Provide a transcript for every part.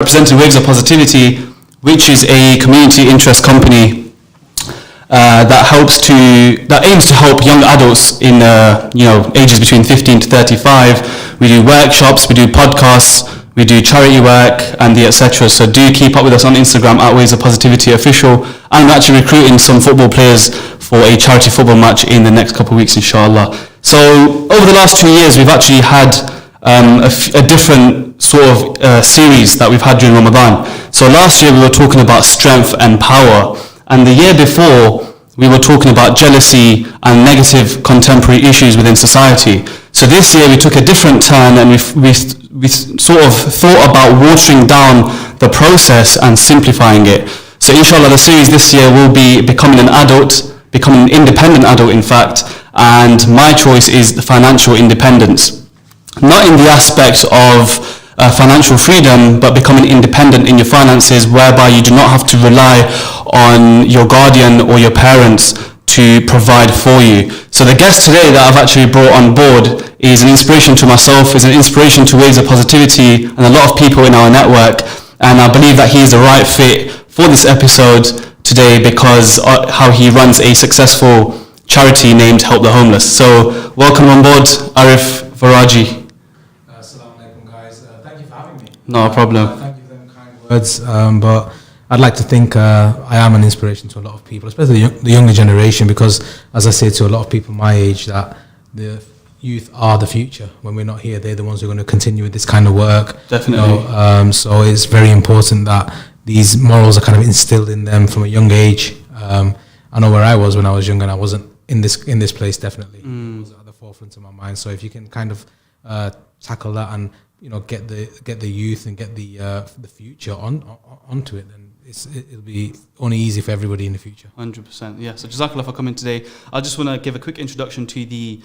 representing Waves of Positivity, which is a community interest company that aims to help young adults in ages between 15 to 35. We do workshops, we do podcasts, we do charity work, and etc. So do keep up with us on Instagram at Waves of Positivity Official. And we're actually recruiting some football players for a charity football match in the next couple of weeks, inshallah. So over the last 2 years, we've actually had a different sort of series that we've had during Ramadan. So last year we were talking about strength and power, and the year before we were talking about jealousy and negative contemporary issues within society. So this year we took a different turn, and we sort of thought about watering down the process and simplifying it. So inshallah the series this year will be becoming an independent adult in fact, and my choice is the financial independence. Not in the aspect of financial freedom, but becoming independent in your finances, whereby you do not have to rely on your guardian or your parents to provide for you. So the guest today that I've actually brought on board is an inspiration to myself, is an inspiration to Waves of Positivity and a lot of people in our network, and I believe that he is the right fit for this episode today because how he runs a successful charity named Help the Homeless. So welcome on board, Arif Varaji. No problem. Thank you for them kind words. But I'd like to think I am an inspiration to a lot of people, especially the younger generation, because as I say to a lot of people my age, that the youth are the future. When we're not here, they're the ones who are going to continue with this kind of work. Definitely. So it's very important that these morals are kind of instilled in them from a young age. I know where I was when I was young, and I wasn't in this place. Definitely, it was at the forefront of my mind. So if you can kind of tackle that and get the youth and get the future onto it, then it'll be only easy for everybody in the future. 100%. Yeah. So Jazakallah for coming today. I just want to give a quick introduction to the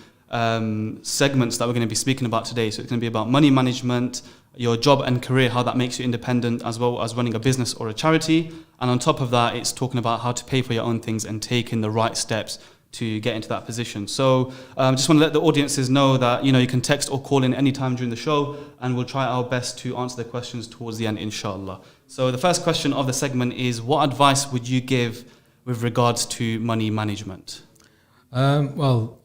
segments that we're going to be speaking about today. So it's going to be about money management, your job and career, how that makes you independent, as well as running a business or a charity. And on top of that, it's talking about how to pay for your own things and taking the right steps to get into that position. So just want to let the audiences know that you can text or call in anytime during the show, and we'll try our best to answer the questions towards the end, inshallah. So the first question of the segment is, what advice would you give with regards to money management? Well,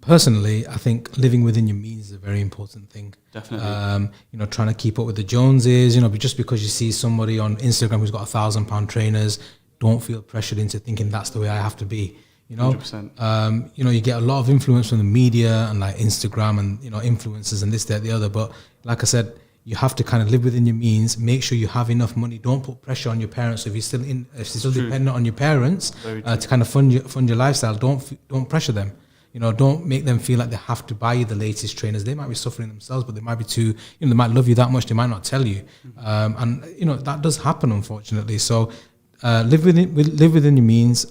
personally, I think living within your means is a very important thing. Definitely. Trying to keep up with the Joneses, just because you see somebody on Instagram who's got £1,000 trainers, don't feel pressured into thinking that's the way I have to be. 100%. You get a lot of influence from the media and like Instagram and influencers and this, that, the other. But like I said, you have to kind of live within your means. Make sure you have enough money. Don't put pressure on your parents. So if you're still dependent on your parents to kind of fund your lifestyle, don't pressure them. Don't make them feel like they have to buy you the latest trainers. They might be suffering themselves, but they might be too. They might love you that much. They might not tell you, and that does happen, unfortunately. So. Live within your means.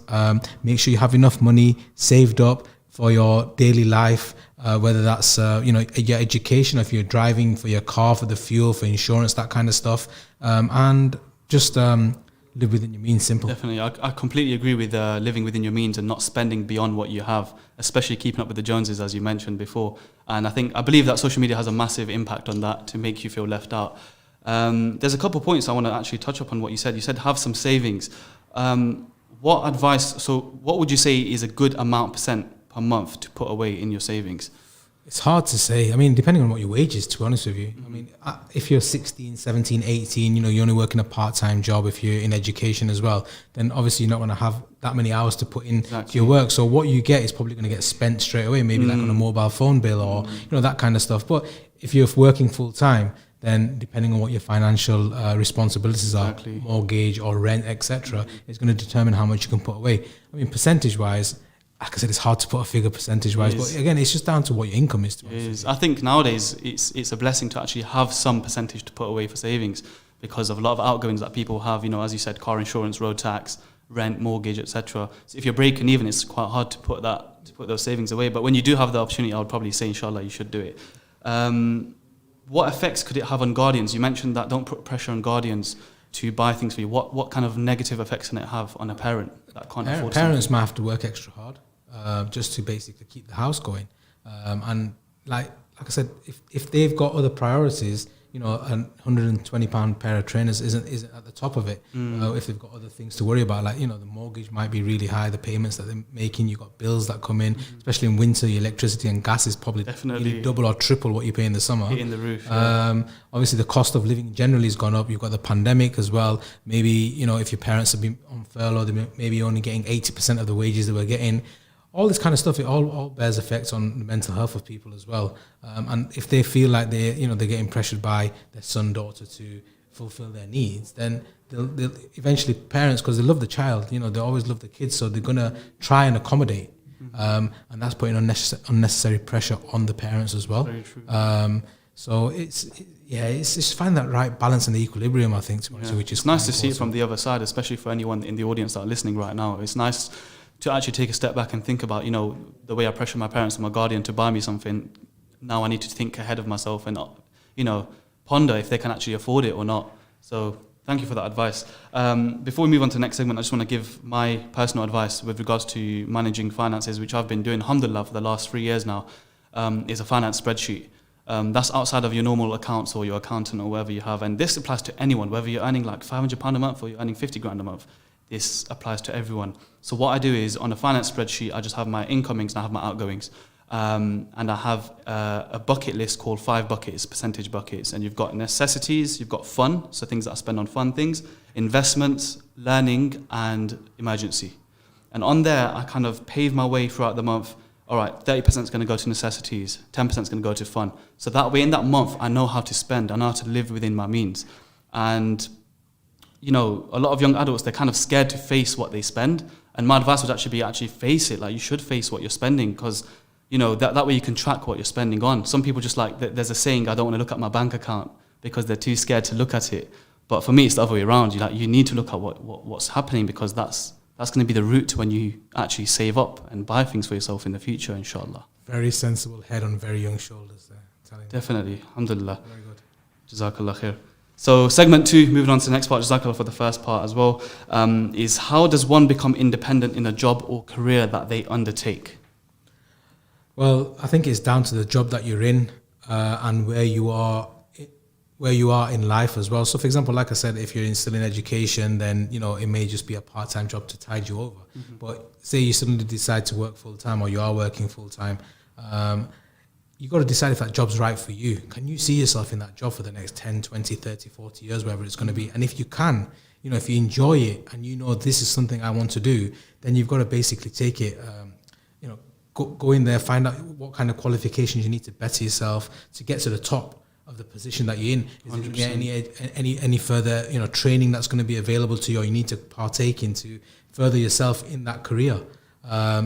Make sure you have enough money saved up for your daily life, whether that's your education, or if you're driving, for your car, for the fuel, for insurance, that kind of stuff, and just live within your means. Simple. Definitely, I completely agree with living within your means and not spending beyond what you have, especially keeping up with the Joneses, as you mentioned before. And I believe that social media has a massive impact on that to make you feel left out. There's a couple of points I want to actually touch upon what you said. You said have some savings. What would you say is a good amount % per month to put away in your savings? It's hard to say. I mean, depending on what your wage is, to be honest with you. I mean, if you're 16, 17, 18, you're only working a part-time job. If you're in education as well, then obviously you're not going to have that many hours to put in to your work. So what you get is probably going to get spent straight away, maybe like on a mobile phone bill or, that kind of stuff. But if you're working full-time, then depending on what your financial responsibilities are, mortgage or rent, etc., is going to determine how much you can put away. I mean, percentage-wise, like I said, it's hard to put a figure percentage-wise, but again, it's just down to what your income is. I think nowadays it's a blessing to actually have some percentage to put away for savings, because of a lot of outgoings that people have, as you said, car insurance, road tax, rent, mortgage, etc. So if you're breaking even, it's quite hard to put those savings away. But when you do have the opportunity, I would probably say, inshallah, you should do it. What effects could it have on guardians? You mentioned that don't put pressure on guardians to buy things for you. What kind of negative effects can it have on a parent that can't afford something? Parents might have to work extra hard just to basically keep the house going. And like I said, if they've got other priorities, a £120 pair of trainers isn't at the top of it. If they've got other things to worry about, like, the mortgage might be really high, the payments that they're making, you've got bills that come in, especially in winter, your electricity and gas is probably nearly double or triple what you pay in the summer. Hitting the roof. Obviously, the cost of living generally has gone up. You've got the pandemic as well. Maybe, if your parents have been on furlough, they maybe only getting 80% of the wages they were getting. All this kind of stuff, it all bears effects on the mental health of people as well. And if they feel like they're getting pressured by their son, daughter to fulfill their needs, then they'll eventually, parents, because they love the child, they always love the kids, so they're going to try and accommodate. And that's putting unnecessary pressure on the parents as well. Very true. So it's just find that right balance and the equilibrium, I think, which is it's nice to see it from the other side, especially for anyone in the audience that are listening right now. It's nice to actually take a step back and think about, the way I pressure my parents and my guardian to buy me something. Now I need to think ahead of myself and, ponder if they can actually afford it or not. So thank you for that advice. Before we move on to the next segment, I just want to give my personal advice with regards to managing finances, which I've been doing, alhamdulillah, for the last 3 years now, is a finance spreadsheet. That's outside of your normal accounts or your accountant or whatever you have. And this applies to anyone, whether you're earning like £500 a month or you're earning 50 grand a month. This applies to everyone. So what I do is, on a finance spreadsheet, I just have my incomings and I have my outgoings. And I have a bucket list called 5 buckets, percentage buckets. And you've got necessities, you've got fun, so things that I spend on fun things, investments, learning, and emergency. And on there, I kind of pave my way throughout the month. All right, 30% is going to go to necessities, 10% is going to go to fun. So that way, in that month, I know how to spend, I know how to live within my means. And a lot of young adults, they're kind of scared to face what they spend. And my advice would actually be face it. Like, you should face what you're spending, because, that way you can track what you're spending on. Some people just there's a saying, I don't want to look at my bank account, because they're too scared to look at it. But for me, it's the other way around. You need to look at what's happening, because that's going to be the route to when you actually save up and buy things for yourself in the future, inshallah. Very sensible head on very young shoulders there. Definitely, alhamdulillah. Very good. Jazakallah khair. So segment 2, moving on to the next part, Jazakallah for the first part as well, is how does one become independent in a job or career that they undertake? Well, I think it's down to the job that you're in and where you are in life as well. So, for example, like I said, if you're still in education, then it may just be a part-time job to tide you over. But say you suddenly decide to work full-time, or you are working full-time, you got to decide if that job's right for you. Can you see yourself in that job for the next 10, 20, 30, 40 years, wherever it's going to be? And if you can, if you enjoy it and this is something I want to do, then you've got to basically take it, go in there, find out what kind of qualifications you need to better yourself to get to the top of the position that you're in. Is there any further training that's going to be available to you, or you need to partake in to further yourself in that career?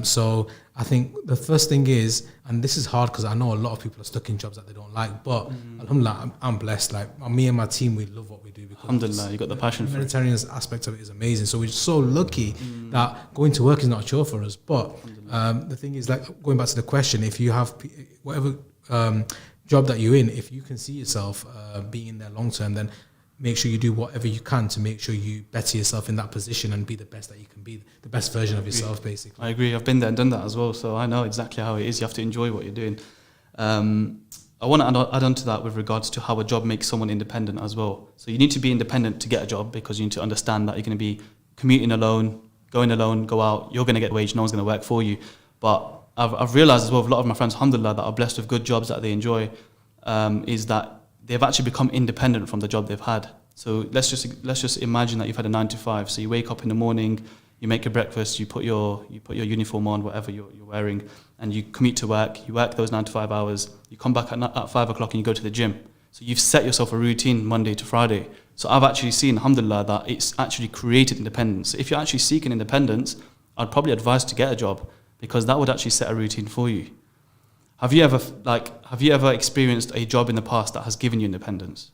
So I think the first thing is, and this is hard because I know a lot of people are stuck in jobs that they don't like, but alhamdulillah, I'm blessed. Like, me and my team, we love what we do, because alhamdulillah, you got the passion for it. The humanitarian aspect of it is amazing. So we're so lucky that going to work is not a chore for us. But the thing is, like, going back to the question, if you have whatever job that you're in, if you can see yourself being in there long term, then make sure you do whatever you can to make sure you better yourself in that position and be the best that you can be, the best version of yourself, basically. I agree. I've been there and done that as well, so I know exactly how it is. You have to enjoy what you're doing. I want to add on to that with regards to how a job makes someone independent as well. So you need to be independent to get a job, because you need to understand that you're going to be commuting alone, going alone, go out, you're going to get wage, no one's going to work for you. But I've realised as well, with a lot of my friends, alhamdulillah, that are blessed with good jobs that they enjoy, is that they've actually become independent from the job they've had. So let's just imagine that you've had a 9 to 5. So you wake up in the morning, you make your breakfast, you put your uniform on, whatever you're wearing, and you commute to work. You work those 9 to 5 hours. You come back at 5 o'clock and you go to the gym. So you've set yourself a routine Monday to Friday. So I've actually seen, alhamdulillah, that it's actually created independence. So if you're actually seeking independence, I'd probably advise to get a job, because that would actually set a routine for you. Have you ever experienced a job in the past that has given you independence?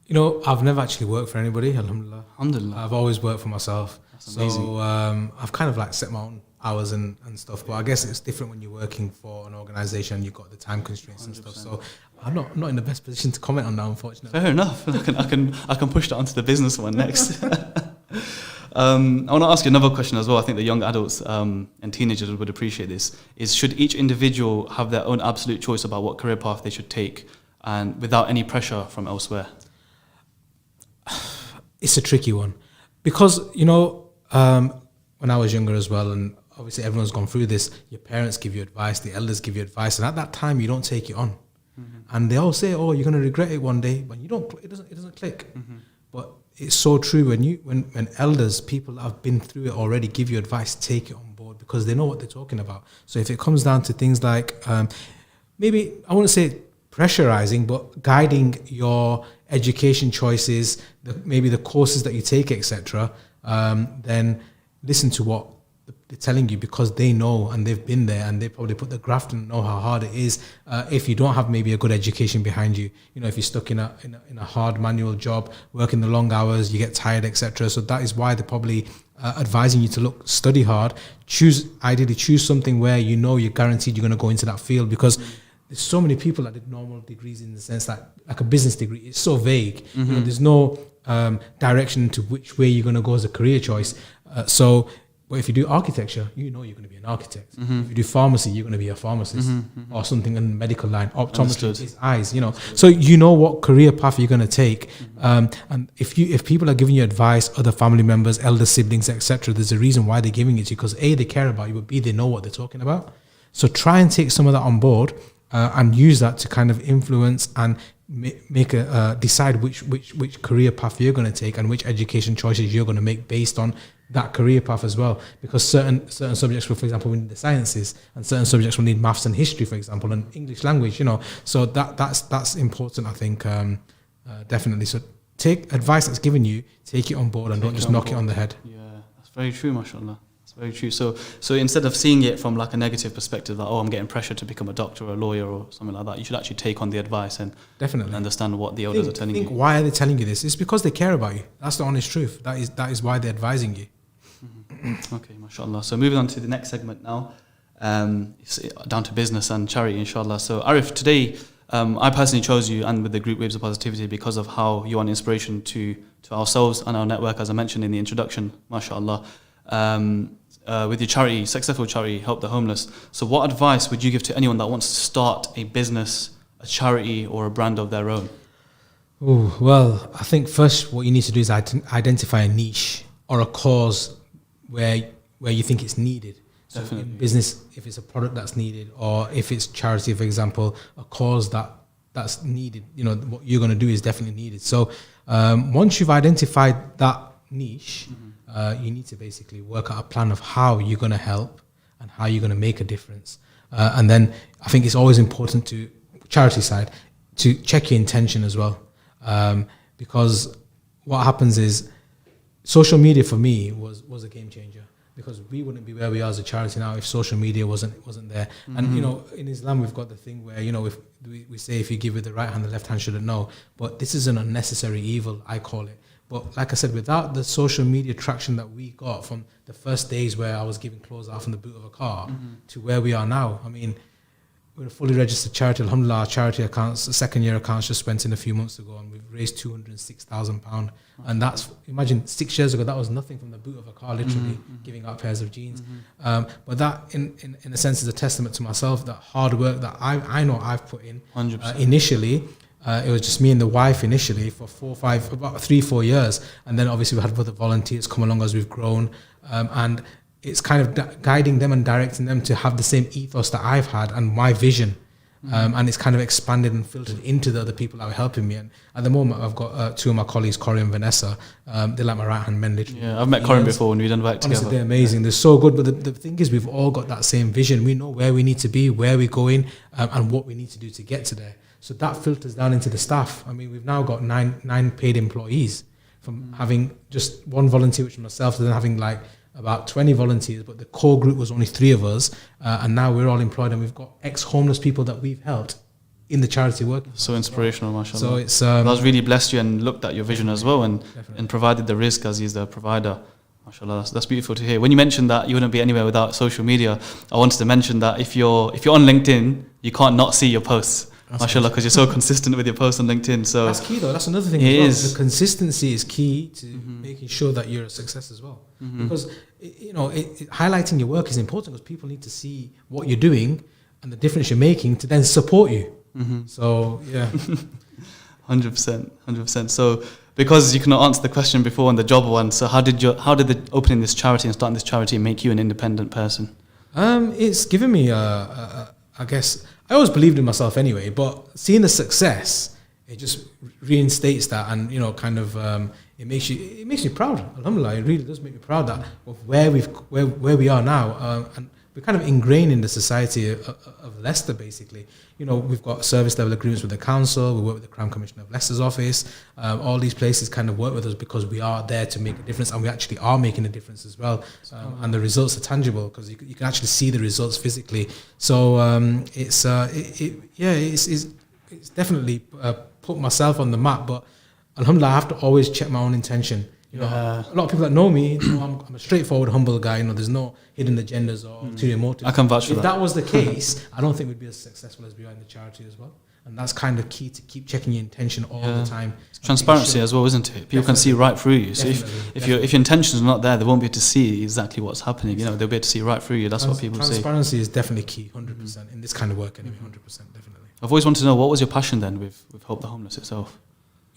I've never actually worked for anybody, alhamdulillah. Alhamdulillah. I've always worked for myself. That's amazing. So I've kind of set my own hours and stuff, but I guess it's different when you're working for an organisation and you've got the time constraints 100%. And stuff. So I'm not in the best position to comment on that, unfortunately. Fair enough. I can push that onto the business one next. I want to ask you another question as well. I think the young adults and teenagers would appreciate this. Is, should each individual have their own absolute choice about what career path they should take? and without any pressure from elsewhere? It's a tricky one because, when I was younger as well, and obviously everyone's gone through this, your parents give you advice, the elders give you advice, and at that time you don't take it on. And they all say, oh, you're going to regret it one day, but you don't. It doesn't click. But it's so true when elders, people that have been through it already, give you advice, take it on board because they know what they're talking about. So if it comes down to things like maybe I wouldn't say pressurizing, but guiding your education choices, maybe the courses that you take, etc., then listen to what they're telling you because they know and they've been there and they probably put the graft and know how hard it is. If you don't have maybe a good education behind you, if you're stuck in a hard manual job, working the long hours, you get tired, etc. So that is why they're probably advising you to study hard, ideally choose something where you're guaranteed you're going to go into that field, because there's so many people that did normal degrees in the sense that like a business degree, it's so vague. There's no direction into which way you're going to go as a career choice. But if you do architecture, you're going to be an architect. If you do pharmacy, you're going to be a pharmacist or something in the medical line. Optometry is eyes, So you know what career path you're going to take. And if people are giving you advice, other family members, elder siblings, etc., there's a reason why they're giving it to you, because A, they care about you, but B, they know what they're talking about. So try and take some of that on board and use that to kind of influence and decide which career path you're going to take and which education choices you're going to make based on that career path as well, because certain subjects will, for example, we need the sciences, and certain subjects will need maths and history, for example, and English language, so that's important, I think, definitely. So take advice that's given you, take it on board, and don't just knock it on the head. Yeah, that's very true, mashallah. That's very true. So instead of seeing it from like a negative perspective, that I'm getting pressure to become a doctor or a lawyer or something like that, you should actually take on the advice and definitely understand what the elders are telling you. Why are they telling you this? It's because they care about you. That's the honest truth. That is why they're advising you. Okay, mashallah. So moving on to the next segment now, it's down to business and charity, inshallah. So Arif, today I personally chose you and with the group Waves of Positivity because of how you are an inspiration to ourselves and our network, as I mentioned in the introduction, mashallah. With your charity, successful charity, Help the Homeless. So what advice would you give to anyone that wants to start a business, a charity, or a brand of their own? Oh, well, I think first what you need to do is identify a niche or a cause where you think it's needed. So Definitely. In business, if it's a product that's needed, or if it's charity, for example, a cause that's needed, what you're going to do is definitely needed. So once you've identified that niche, you need to basically work out a plan of how you're going to help and how you're going to make a difference. And then I think it's always important to charity side to check your intention as well, because what happens is social media for me was a game changer, because we wouldn't be where we are as a charity now if social media wasn't there. And in Islam we've got the thing where if we say if you give with the right hand, the left hand shouldn't know. But this is an unnecessary evil, I call it. But like I said, without the social media traction that we got from the first days where I was giving clothes out from the boot of a car to where we are now, I mean, we're a fully registered charity. Alhamdulillah, our charity accounts, the second year accounts just went in a few months ago, and we've raised £206,000. And that's, imagine 6 years ago, that was nothing from the boot of a car, literally giving out pairs of jeans. But that, in a sense, is a testament to myself, that hard work that I know I've put in 100%. Initially. It was just me and the wife initially for about 3-4 years. And then obviously we had other volunteers come along as we've grown. And it's kind of guiding them and directing them to have the same ethos that I've had and my vision. And it's kind of expanded and filtered into the other people that are helping me. And at the moment, I've got two of my colleagues, Corey and Vanessa. They're like my right-hand men, literally. Yeah, I've met Corin before when we've done work together. Honestly, they're amazing. They're so good. But the thing is, we've all got that same vision. We know where we need to be, where we're going, and what we need to do to get to there. So that filters down into the staff. I mean, we've now got nine paid employees from having just one volunteer, which is myself, and then having like about 20 volunteers, but the core group was only 3 of us, and now we're all employed, and we've got ex-homeless people that we've helped in the charity work. So inspirational, mashallah. So it's Allah's really blessed you and looked at your vision as well, and provided the rizq as He's the provider. MashaAllah, that's beautiful to hear. When you mentioned that you wouldn't be anywhere without social media, I wanted to mention that if you're on LinkedIn, you can't not see your posts. MashaAllah, because you're so consistent with your posts on LinkedIn. So that's key though. That's another thing. It as well. is. The consistency is key to making sure that you're a success as well. Because highlighting your work is important, because people need to see what you're doing and the difference you're making to then support you. So yeah. 100%, 100%. So, because you cannot answer the question before on the job one, so how did the opening this charity and starting this charity make you an independent person? It's given me I guess I always believed in myself anyway, but seeing the success, it just reinstates that, and kind of it makes me proud. Alhamdulillah, it really does make me proud that of where we are now, and we're kind of ingrained in the society of Leicester, basically. We've got service level agreements with the council. We work with the Crown Commissioner of Leicester's office. All these places kind of work with us because we are there to make a difference, and we actually are making a difference as well. And the results are tangible because you can actually see the results physically. So it's definitely put myself on the map. But alhamdulillah, I have to always check my own intention. A lot of people that know me, I'm a straightforward, humble guy. There's no hidden agendas or ulterior motives. I can vouch for that. If that was the case, I don't think we'd be as successful as we are in the charity as well. And that's kind of key, to keep checking your intention all the time. It's transparency as well, isn't it? People can see right through you. So if your intention is not there, they won't be able to see exactly what's happening. They'll be able to see right through you. That's what people say. Transparency is definitely key, 100%, in this kind of work anyway, 100%, definitely. I've always wanted to know, what was your passion then with Help the Homeless itself?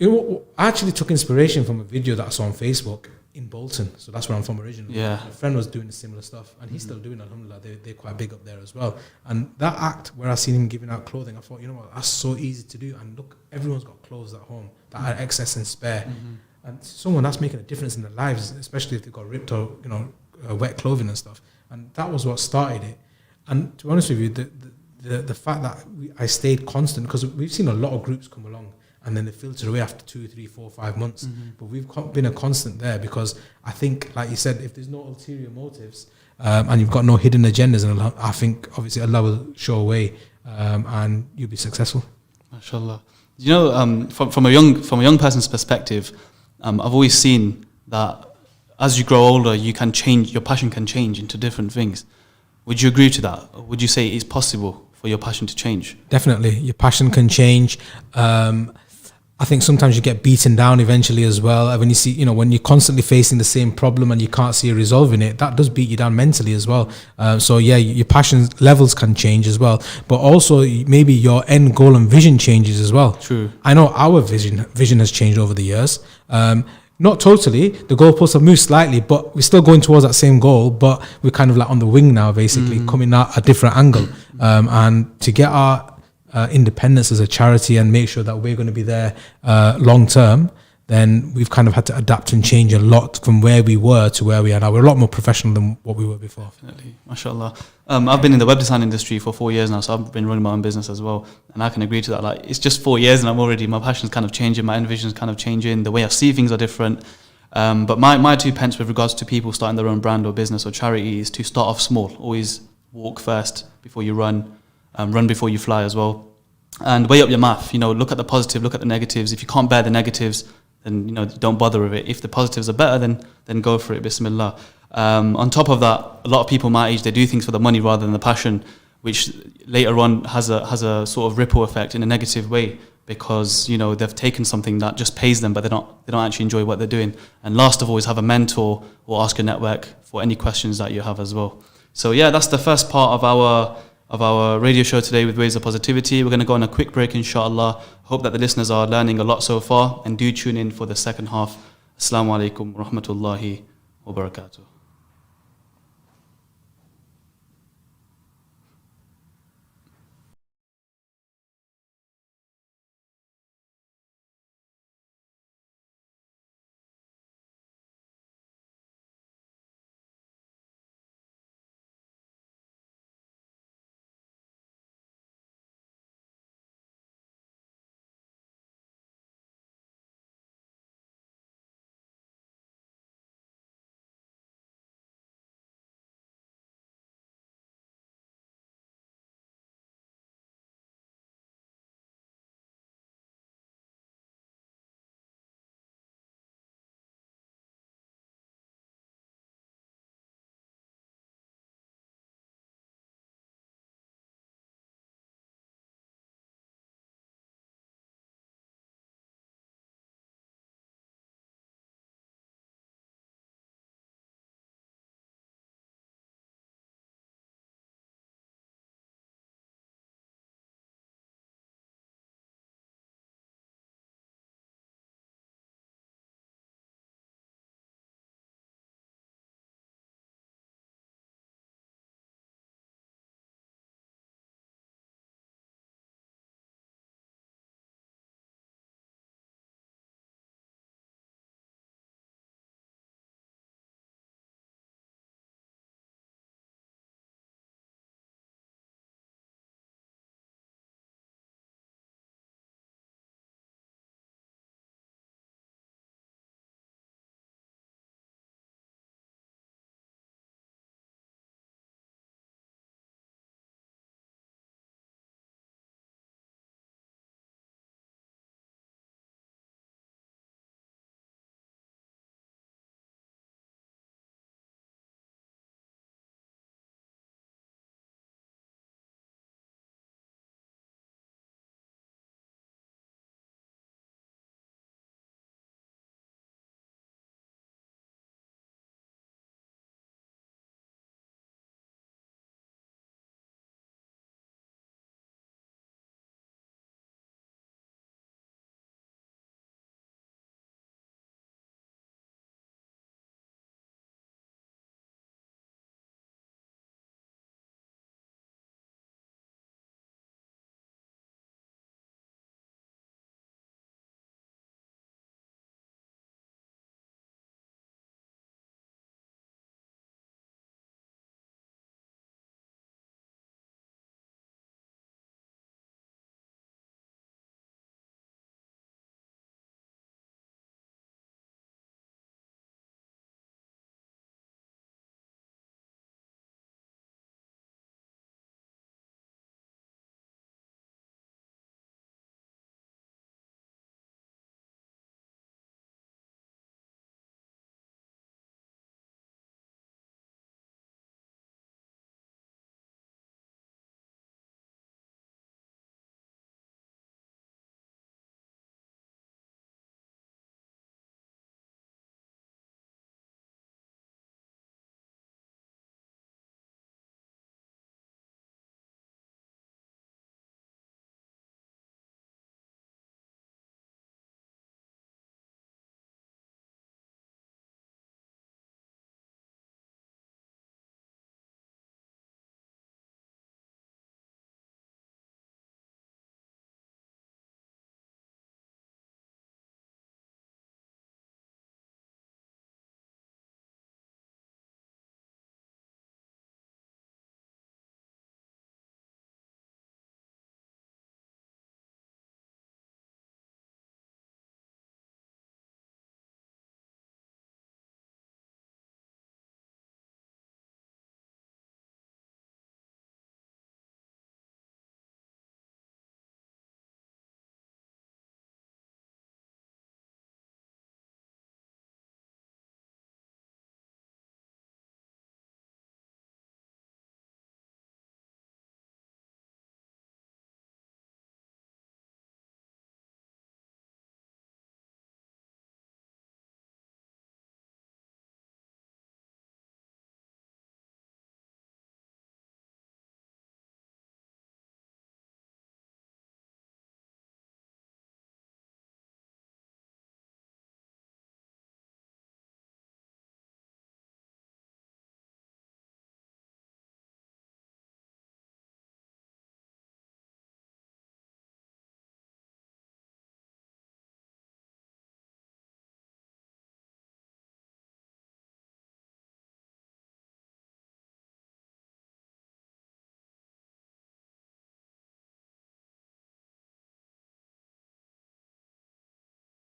I actually took inspiration from a video that I saw on Facebook in Bolton. So that's where I'm from originally. Yeah. My friend was doing similar stuff, and he's still doing it, alhamdulillah. They're quite big up there as well. And that act where I seen him giving out clothing, I thought, that's so easy to do. And look, everyone's got clothes at home that are excess and spare. And someone that's making a difference in their lives, especially if they've got ripped or, wet clothing and stuff. And that was what started it. And to be honest with you, the fact that I stayed constant, because we've seen a lot of groups come along and then they filter away after 2, 3, 4, 5 months. But we've been a constant there, because I think, like you said, if there's no ulterior motives and you've got no hidden agendas, and I think obviously Allah will show a way, and you'll be successful. MashaAllah. From a young person's perspective, I've always seen that as you grow older, you can change. Your passion can change into different things. Would you agree to that? Or would you say it's possible for your passion to change? Definitely, your passion can change. I think sometimes you get beaten down eventually as well. When you see, when you're constantly facing the same problem and you can't see a resolving it, that does beat you down mentally as well. So yeah, your passion levels can change as well, but also maybe your end goal and vision changes as well. True. I know our vision has changed over the years. Not totally. The goalposts have moved slightly, but we're still going towards that same goal. But we're kind of like on the wing now, basically coming at a different angle, and to get our independence as a charity and make sure that we're going to be there long term, then we've kind of had to adapt and change a lot from where we were to where we are now. We're a lot more professional than what we were before. Definitely, mashallah. I've been in the web design industry for 4 years now, so I've been running my own business as well, and I can agree to that. Like, it's just 4 years and my passion's kind of changing, my envision's kind of changing, the way I see things are different. But my 2 pence with regards to people starting their own brand or business or charity is to start off small. Always walk first before you run. Run before you fly as well, and weigh up your math. Look at the positive, look at the negatives. If you can't bear the negatives, then don't bother with it. If the positives are better, then go for it. Bismillah. On top of that, a lot of people my age, they do things for the money rather than the passion, which later on has a sort of ripple effect in a negative way, because they've taken something that just pays them, but they don't actually enjoy what they're doing. And last of all is have a mentor or ask a network for any questions that you have as well. So yeah, that's the first part of our radio show today with Ways of Positivity. We're going to go on a quick break, inshallah. Hope that the listeners are learning a lot so far, and do tune in for the second half. Assalamu alaikum wa rahmatullahi wa barakatuh.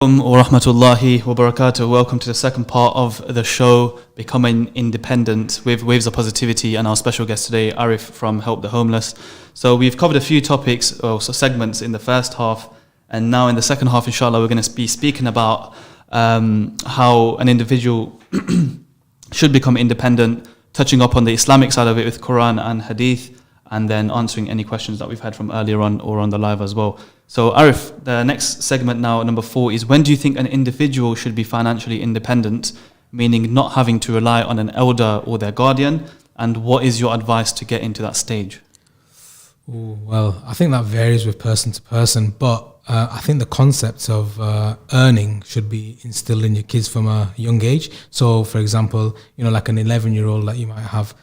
Wa rahmatullahi wa barakatuh. Welcome to the second part of the show, Becoming Independent, with Waves of Positivity and our special guest today, Arif from Help the Homeless. So we've covered a few topics, or segments in the first half, and now in the second half, inshallah, we're going to be speaking about how an individual should become independent, touching up on the Islamic side of it with Quran and Hadith, and then answering any questions that we've had from earlier on or on the live as well. So Arif, the next segment now, number 4, is when do you think an individual should be financially independent, meaning not having to rely on an elder or their guardian, and what is your advice to get into that stage? Ooh, well, I think that varies with person to person, but I think the concept of earning should be instilled in your kids from a young age. So, for example, like an 11-year-old that you might have,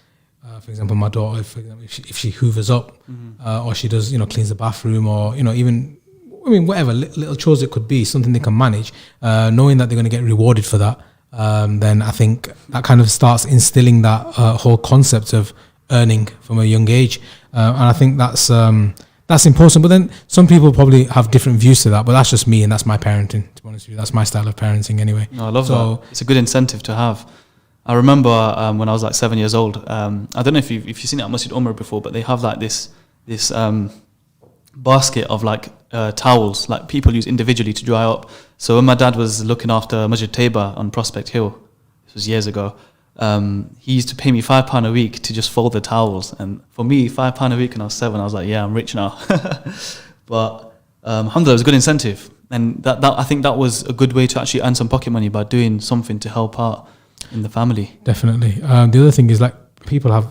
for example, my daughter, if she hoovers up, or she does, cleans the bathroom, or, even, whatever, little chores it could be, something they can manage, knowing that they're going to get rewarded for that, then I think that kind of starts instilling that whole concept of earning from a young age. And I think that's important. But then some people probably have different views to that, but that's just me and that's my parenting, to be honest with you. That's my style of parenting anyway. No, I love that. It's a good incentive to have. I remember when I was like 7 years old, I don't know if you've seen it at Masjid Umar before, but they have like this basket of like towels, like people use individually to dry up. So when my dad was looking after Masjid Taiba on Prospect Hill, this was years ago, he used to pay me £5 a week to just fold the towels. And for me, £5 a week when I was 7, I was like, yeah, I'm rich now. But alhamdulillah, it was a good incentive. And that I think that was a good way to actually earn some pocket money by doing something to help out in the family. Definitely. The other thing is, like, people have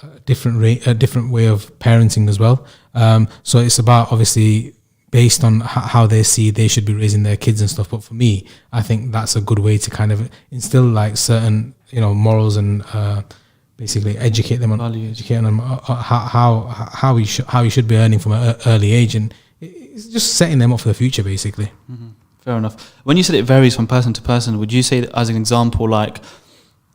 a different way of parenting as well. So it's about, obviously, based on how they see they should be raising their kids and stuff. But for me, I think that's a good way to kind of instill like certain, morals and basically educate them on how you should be earning from an early age, and it's just setting them up for the future, basically. Mm-hmm. Fair enough. When you said it varies from person to person, would you say that, as an example, like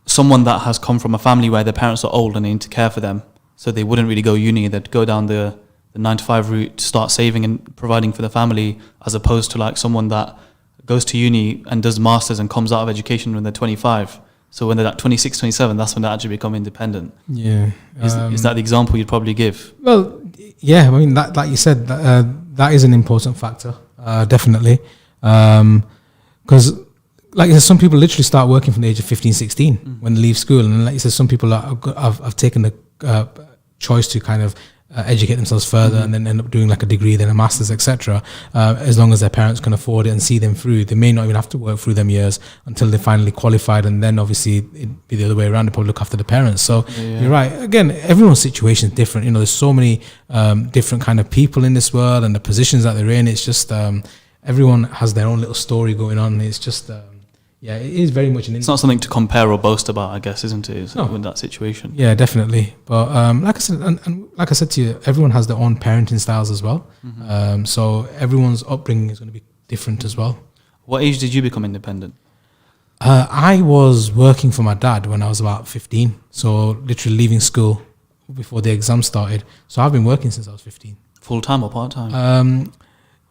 someone that has come from a family where their parents are old and they need to care for them, so they wouldn't really go uni, they'd go down the 9-to-5 route to start saving and providing for the family, as opposed to like someone that goes to uni and does masters and comes out of education when they're 25. So when they're at 26, 27, that's when they actually become independent. Yeah. Is that the example you'd probably give? Well, yeah, that, like you said, that is an important factor, definitely. Because, like you said, some people literally start working from the age of 15, 16 when they leave school. And like you said, some people have taken the choice to kind of educate themselves further and then end up doing like a degree, then a master's, etc. As long as their parents can afford it and see them through, they may not even have to work through them years until they finally qualified, and then obviously it'd be the other way around, they probably look after the parents. So you're right. Again, everyone's situation is different. There's so many different kind of people in this world and the positions that they're in. It's just everyone has their own little story going on. It's just it is very much it's not something to compare or boast about, I guess, isn't it? No. In that situation. Yeah, definitely. But like I said, and like I said to you, everyone has their own parenting styles as well. So everyone's upbringing is going to be different as well. What age did you become independent? I was working for my dad when I was about 15. So literally leaving school before the exam started. So I've been working since I was 15. Full-time or part-time?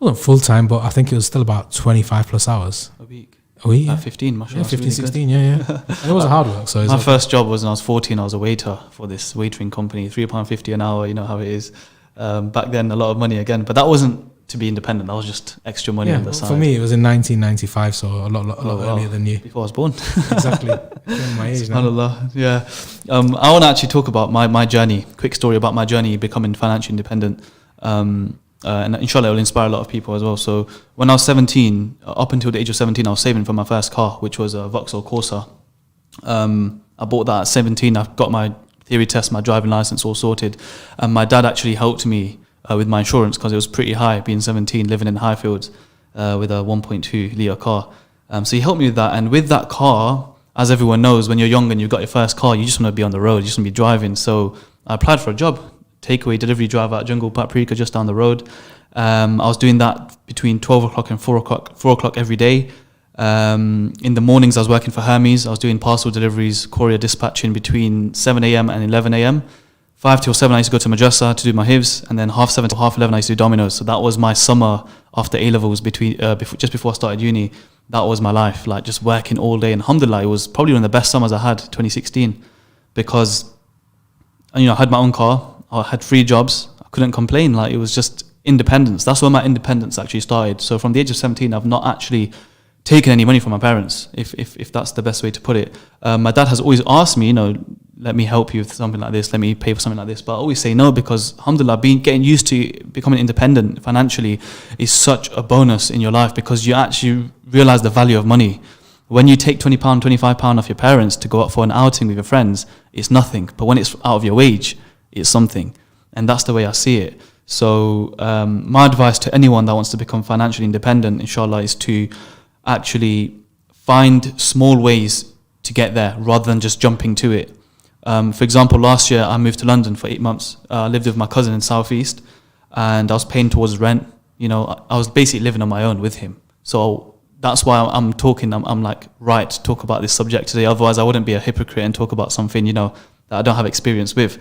Well, full-time, but I think it was still about 25 plus hours. A week? Yeah. At 15, mashallah. Yeah, 15, 16, yeah. And it was hard work. So my first job was when I was 14. I was a waiter for this waitering company, £3.50 an hour, you know how it is. Back then, a lot of money again. But that wasn't to be independent. That was just extra money on the side. For me, it was in 1995, so a lot earlier than you. Before I was born. Exactly. My age now. SubhanAllah, yeah. I want to actually talk about my journey, quick story about my journey becoming financially independent. And inshallah it will inspire a lot of people as well. So when I was 17, up until the age of 17, I was saving for my first car, which was a Vauxhall Corsa. I bought that at 17. I've got my theory test, my driving license all sorted, and my dad actually helped me with my insurance because it was pretty high, being 17, living in Highfields with a 1.2 litre car. So he helped me with that, and with that car, as everyone knows, when you're young and you've got your first car, you just want to be on the road, you just want to be driving. So I applied for a job, takeaway delivery driver at Jungle Paprika, just down the road. I was doing that between 12 o'clock and 4 o'clock every day. In the mornings, I was working for Hermes. I was doing parcel deliveries, courier dispatching between 7 a.m. and 11 a.m. 5 till 7, I used to go to madrasa to do my hifz, and then 7:30 to 11, I used to do dominoes. So that was my summer after A-levels, just before I started uni. that was my life, like just working all day. And alhamdulillah, it was probably one of the best summers I had, 2016, because I had my own car, I had 3 jobs, I couldn't complain. Like, it was just independence. That's where my independence actually started. So from the age of 17, I've not actually taken any money from my parents, if that's the best way to put it. My dad has always asked me, let me help you with something like this, let me pay for something like this, but I always say no, because alhamdulillah, getting used to becoming independent financially is such a bonus in your life, because you actually realize the value of money. When you take £20, £25 off your parents to go out for an outing with your friends, it's nothing, but when it's out of your wage, it's something. And that's the way I see it. So my advice to anyone that wants to become financially independent, inshallah, is to actually find small ways to get there rather than just jumping to it. For example, last year I moved to London for 8 months. I lived with my cousin in South East, and I was paying towards rent. I was basically living on my own with him. So that's why I'm talking. I'm like, right, talk about this subject today. Otherwise, I wouldn't be a hypocrite and talk about something that I don't have experience with.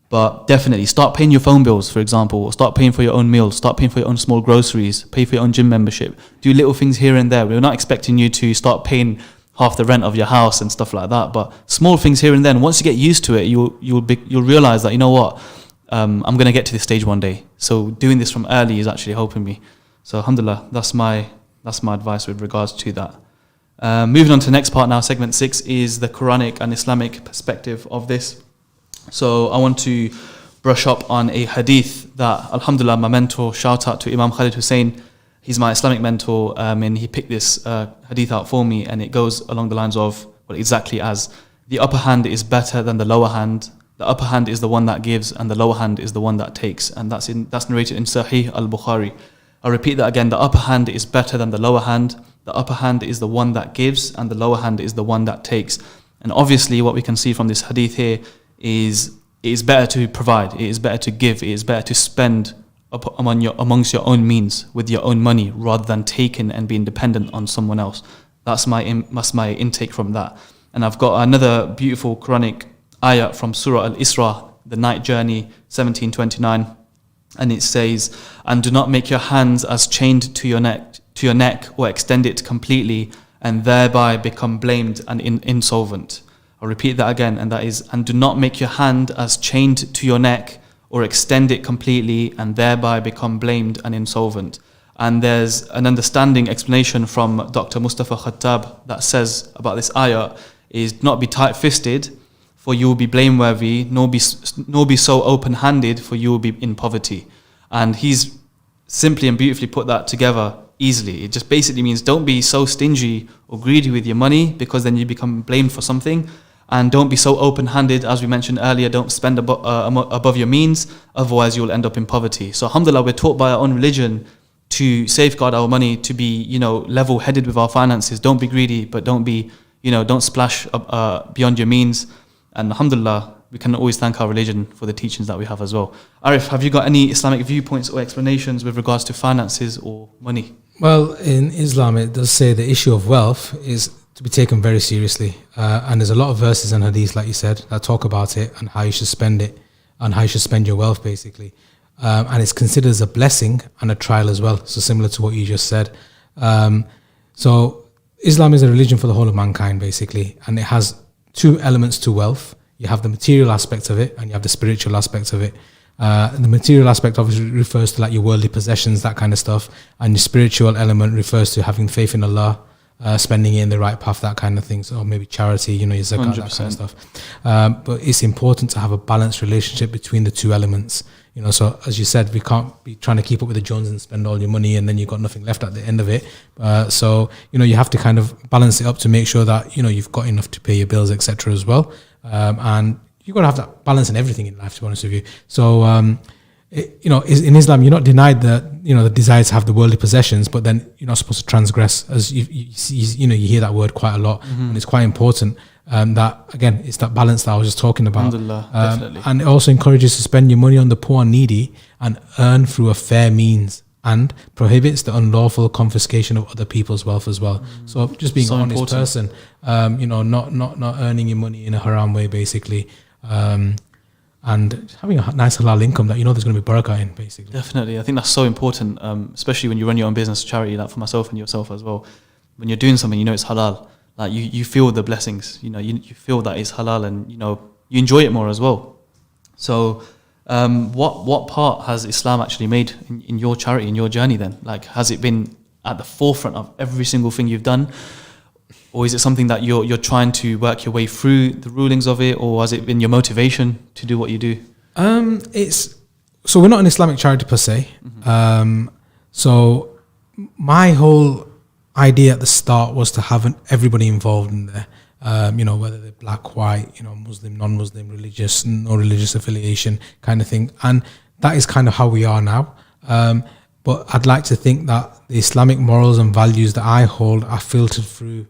But definitely start paying your phone bills, for example, or start paying for your own meals, start paying for your own small groceries, pay for your own gym membership. Do little things here and there. We're not expecting you to start paying half the rent of your house and stuff like that, but small things here and then. Once you get used to it, you'll realize that, I'm going to get to this stage one day. So doing this from early is actually helping me. So alhamdulillah, that's my advice with regards to that. Moving on to the next part now, segment 6 is the Quranic and Islamic perspective of this. So I want to brush up on a hadith that, alhamdulillah, my mentor, shout out to Imam Khalid Hussein, he's my Islamic mentor, and he picked this hadith out for me, and it goes along the lines of, exactly as, the upper hand is better than the lower hand, the upper hand is the one that gives, and the lower hand is the one that takes. And that's narrated in Sahih al-Bukhari. I'll repeat that again. The upper hand is better than the lower hand, the upper hand is the one that gives, and the lower hand is the one that takes. And obviously what we can see from this hadith here is it is better to provide, it is better to give, it is better to spend amongst your own means with your own money rather than taking and being dependent on someone else. That's my intake from that. And I've got another beautiful Quranic ayah from Surah Al-Isra, the night journey, 1729, and it says, "And do not make your hands as chained to your neck or extend it completely and thereby become blamed and insolvent." I'll repeat that again, and that is, "And do not make your hand as chained to your neck or extend it completely and thereby become blamed and insolvent." And there's an understanding explanation from Dr. Mustafa Khattab that says about this ayah is, "Not be tight-fisted, for you will be blameworthy, nor be so open-handed, for you will be in poverty." And he's simply and beautifully put that together easily. It just basically means don't be so stingy or greedy with your money, because then you become blamed for something. And don't be so open-handed, as we mentioned earlier, don't spend above your means, otherwise you'll end up in poverty. So alhamdulillah, we're taught by our own religion to safeguard our money, to be, level-headed with our finances. Don't be greedy, but don't splash beyond your means. And alhamdulillah, we can always thank our religion for the teachings that we have as well. Arif, have you got any Islamic viewpoints or explanations with regards to finances or money? Well, in Islam, it does say the issue of wealth is to be taken very seriously. And there's a lot of verses and hadiths, like you said, that talk about it and how you should spend it and how you should spend your wealth, basically. And it's considered as a blessing and a trial as well. So similar to what you just said. So Islam is a religion for the whole of mankind, basically. And it has 2 elements to wealth. You have the material aspect of it and you have the spiritual aspect of it. The material aspect obviously refers to like your worldly possessions, that kind of stuff. And the spiritual element refers to having faith in Allah, spending it in the right path, that kind of things, or maybe charity, your zakat, that kind of stuff. But it's important to have a balanced relationship between the 2 elements. So as you said, we can't be trying to keep up with the Joneses and spend all your money and then you've got nothing left at the end of it. So you have to kind of balance it up to make sure that you've got enough to pay your bills, etc. as well. And you've got to have that balance in everything in life, to be honest with you. So in Islam, you're not denied the desire to have the worldly possessions, but then you're not supposed to transgress. As you hear that word quite a lot, and it's quite important. That again, it's that balance that I was just talking about. Definitely. And it also encourages to spend your money on the poor and needy and earn through a fair means, and prohibits the unlawful confiscation of other people's wealth as well. So just being an honest person, not earning your money in a haram way, basically. And having a nice halal income that there's going to be barakah in, basically. Definitely. I think that's so important, especially when you run your own business, charity, like for myself and yourself as well. when you're doing something, you know it's halal. Like you feel the blessings, you know, you feel that it's halal, and you know you enjoy it more as well. So, what part has Islam actually made in your charity, in your journey? Then, like, has it been at the forefront of every single thing you've done, or is it something that you're trying to work your way through the rulings of it, or has it been your motivation to do what you do? So we're not an Islamic charity per se. So my whole idea at the start was to have everybody involved in there. You know, whether they're black, white, you know, Muslim, non-Muslim, religious, no religious affiliation kind of thing. And that is kind of how we are now. But I'd like to think that the Islamic morals and values that I hold are filtered through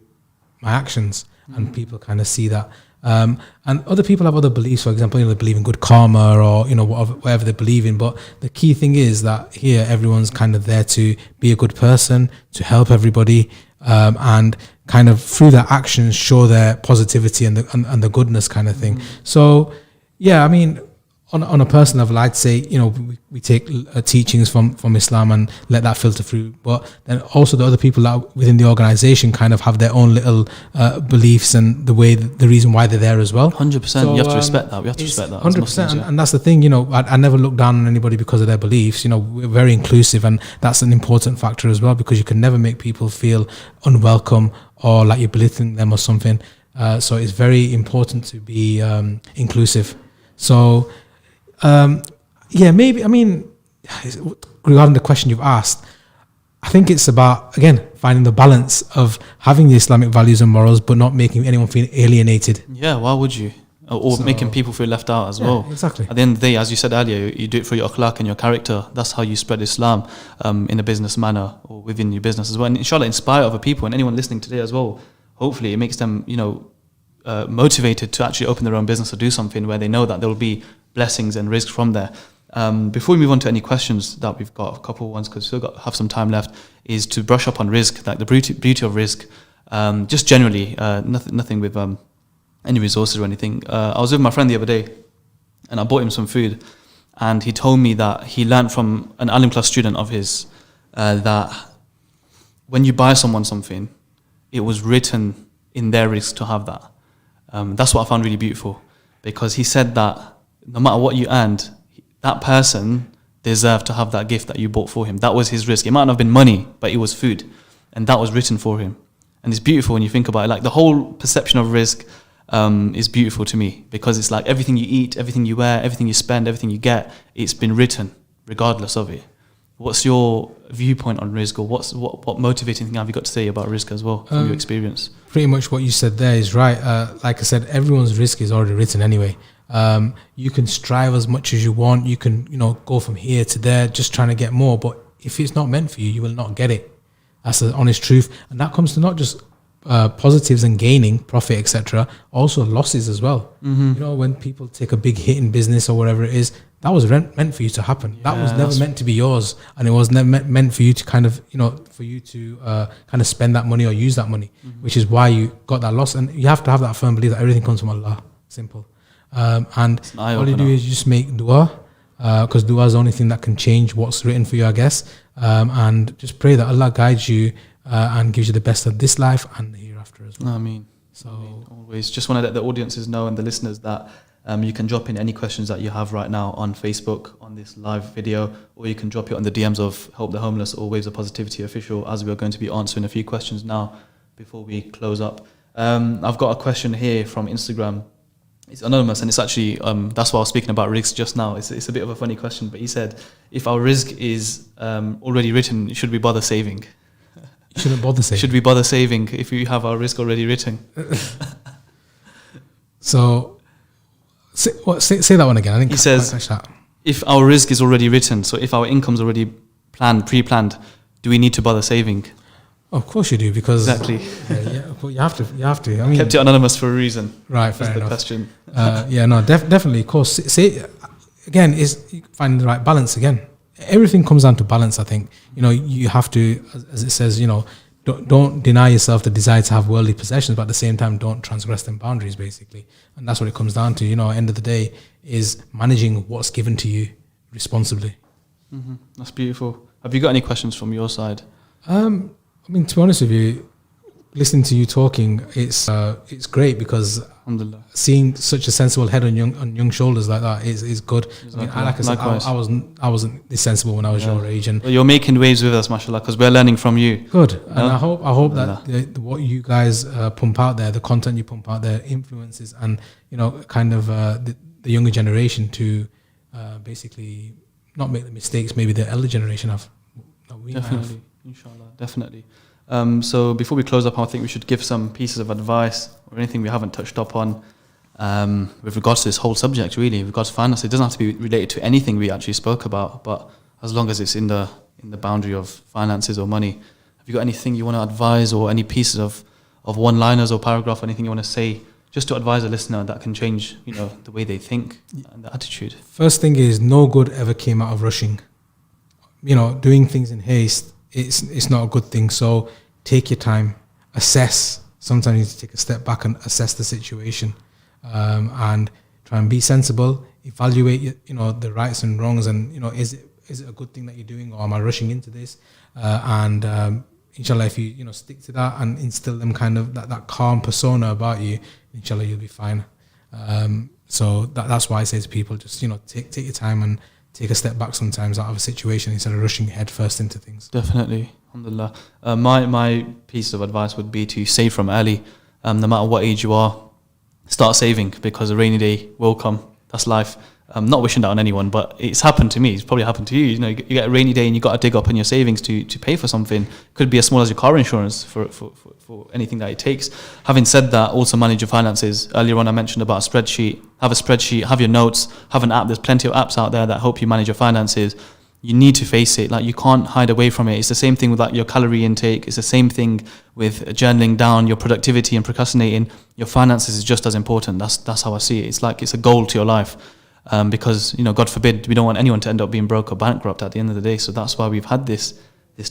my actions, and people kind of see that. And other people have other beliefs. For example, you know, they believe in good karma, or you know, whatever they believe in. But the key thing is that here everyone's kind of there to be a good person, to help everybody, and kind of through their actions show their positivity and the goodness kind of thing. So yeah, I mean, on a personal level, I'd say, you know, we take teachings from Islam and let that filter through. But then also the other people that are within the organization kind of have their own little beliefs and the reason why they're there as well. 100%. So, you have to respect that. We have to respect that. 100%. And that's the thing, you know, I never look down on anybody because of their beliefs. You know, we're very inclusive, and that's an important factor as well, because you can never make people feel unwelcome or like you're belittling them or something. So it's very important to be inclusive. So, yeah, maybe, I mean, regarding the question you've asked, I think it's about, again, finding the balance of having the Islamic values and morals, but not making anyone feel alienated. Yeah, why would you? Or making people feel left out as well. Exactly. At the end of the day, as you said earlier, you do it for your akhlaq and your character. That's how you spread Islam in a business manner or within your business as well. And inshallah, inspire other people, and anyone listening today as well. Hopefully it makes them, you know, motivated to actually open their own business or do something where they know that there will be blessings and risk from there. Before we move on to any questions that we've got, a couple of ones because we've still have some time left, is to brush up on risk, like the beauty of risk, just generally, nothing with any resources or anything. I was with my friend the other day, and I bought him some food, and he told me that he learned from an alim class student of his that when you buy someone something, it was written in their risk to have that. That's what I found really beautiful, because he said that no matter what you earned, that person deserved to have that gift that you bought for him. That was his risk. It might not have been money, but it was food, and that was written for him. And it's beautiful when you think about it. Like the whole perception of risk is beautiful to me, because it's like everything you eat, everything you wear, everything you spend, everything you get, it's been written regardless of it. What's your viewpoint on risk, or what motivating thing have you got to say about risk as well from your experience? Pretty much what you said there is right. Like I said, everyone's risk is already written anyway. You can strive as much as you want. You can, you know, go from here to there, just trying to get more. But if it's not meant for you, you will not get it. That's the honest truth. And that comes to not just positives and gaining profit, etc., also losses as well. You know, when people take a big hit in business or whatever it is, that was meant for you to happen. That was never meant to be yours, and it was never meant for you to kind of, you know, for you to kind of spend that money or use that money, which is why you got that loss. And you have to have that firm belief that everything comes from Allah. Simple. And all you do is you just make dua, because dua is the only thing that can change what's written for you, I guess. And just pray that Allah guides you and gives you the best of this life and the hereafter as well. Ameen. Always just want to let the audiences know and the listeners that you can drop in any questions that you have right now on Facebook on this live video, or you can drop it on the DMs of Help the Homeless or Waves of Positivity Official, as we're going to be answering a few questions now before we close up. I've got a question here from Instagram. It's anonymous, and it's actually that's why I was speaking about risk just now. It's a bit of a funny question, but he said, if our risk is already written, should we bother saving? You shouldn't bother saving. Should we bother saving if we have our risk already written? So, say that one again. I think he says, if our risk is already written, so if our income's already pre-planned, do we need to bother saving? Of course you do, because exactly. But you have to. I mean, kept it anonymous for a reason. Right, fair enough. The question. Definitely. Of course. Say again, is finding the right balance again. Everything comes down to balance, I think. You know, you have to, as it says, you know, don't deny yourself the desire to have worldly possessions, but at the same time, don't transgress them boundaries, basically. And that's what it comes down to. You know, at the end of the day, is managing what's given to you responsibly. That's beautiful. Have you got any questions from your side? I mean, to be honest with you, listening to you talking, it's great because Alhamdulillah. seeing such a sensible head on young shoulders like that is good. I mean, like I said, I wasn't this sensible when I was your age, and Well, you're making waves with us, mashallah, because we're learning from you. good. And I hope that what you guys pump out there, the content you pump out there, influences and kind of the younger generation to basically not make the mistakes maybe the elder generation have. That we Definitely, have. inshallah, definitely. So before we close up, I think we should give some pieces of advice or anything we haven't touched up on with regards to this whole subject, really, with regards to finance. It doesn't have to be related to anything we actually spoke about, but as long as it's in the boundary of finances or money. Have you got anything you want to advise, or any pieces of one-liners or paragraph, or anything you want to say, just to advise a listener that can change, the way they think and the attitude? First thing is, no good ever came out of rushing. Doing things in haste, it's not a good thing. So take your time, assess. Sometimes you need to take a step back and assess the situation, and try and be sensible. Evaluate the rights and wrongs, and is it a good thing that you're doing, or am I rushing into this? And inshallah, if you stick to that and instill them kind of that calm persona about you, inshallah you'll be fine. So that's why I say to people, just take your time and take a step back sometimes out of a situation instead of rushing head first into things. Definitely, alhamdulillah. My piece of advice would be to save from early. No matter what age you are, start saving, because a rainy day will come. That's life. I'm not wishing that on anyone, but it's happened to me. It's probably happened to you. You get a rainy day and you got to dig up in your savings to pay for something. Could be as small as your car insurance for anything that it takes. Having said that, also manage your finances. Earlier on, I mentioned about a spreadsheet. Have a spreadsheet, have your notes, have an app. There's plenty of apps out there that help you manage your finances. You need to face it. Like, you can't hide away from it. It's the same thing with your calorie intake. It's the same thing with journaling down your productivity and procrastinating. Your finances is just as important. That's how I see it. It's like it's a goal to your life. Because God forbid, we don't want anyone to end up being broke or bankrupt at the end of the day. So that's why we've had this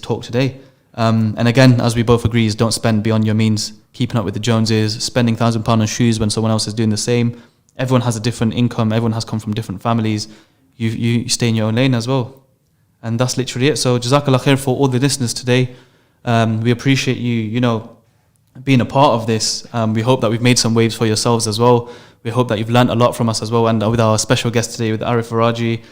talk today. And again, as we both agree, is don't spend beyond your means. Keeping up with the Joneses, spending £1,000 on shoes when someone else is doing the same. Everyone has a different income. Everyone has come from different families. You stay in your own lane as well. And that's literally it. So Jazakallah khair for all the listeners today. We appreciate you, being a part of this. We hope that we've made some waves for yourselves as well. We hope that you've learned a lot from us as well, and with our special guest today, with Arif Faraji.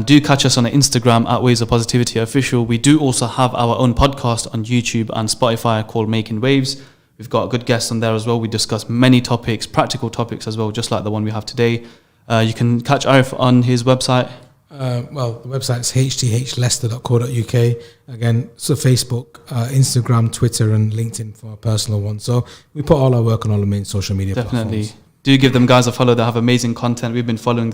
Do catch us on Instagram at Waves of Positivity Official. We do also have our own podcast on YouTube and Spotify called Making Waves. We've got good guests on there as well. We discuss many topics, practical topics as well, just like the one we have today. You can catch Arif on his website. The website's hthlester.co.uk. Again, so Facebook, Instagram, Twitter, and LinkedIn for a personal one. So we put all our work on all the main social media Definitely. platforms. Do give them guys a follow. They have amazing content. We've been following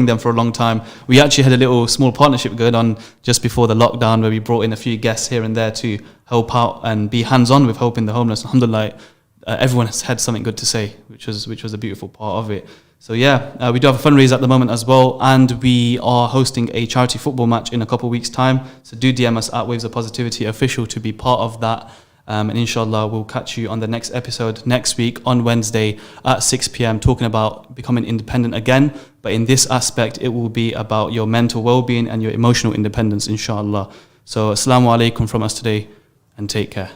them for a long time. We actually had a little small partnership going on just before the lockdown, where we brought in a few guests here and there to help out and be hands-on with helping the homeless. Alhamdulillah, everyone has had something good to say, which was a beautiful part of it. So yeah, we do have a fundraiser at the moment as well, and we are hosting a charity football match in a couple of weeks' time. So do DM us at Waves of Positivity Official to be part of that. And inshallah, we'll catch you on the next episode next week on Wednesday at 6 p.m. talking about becoming independent again. But in this aspect, it will be about your mental well-being and your emotional independence, inshallah. So assalamu alaikum from us today, and take care.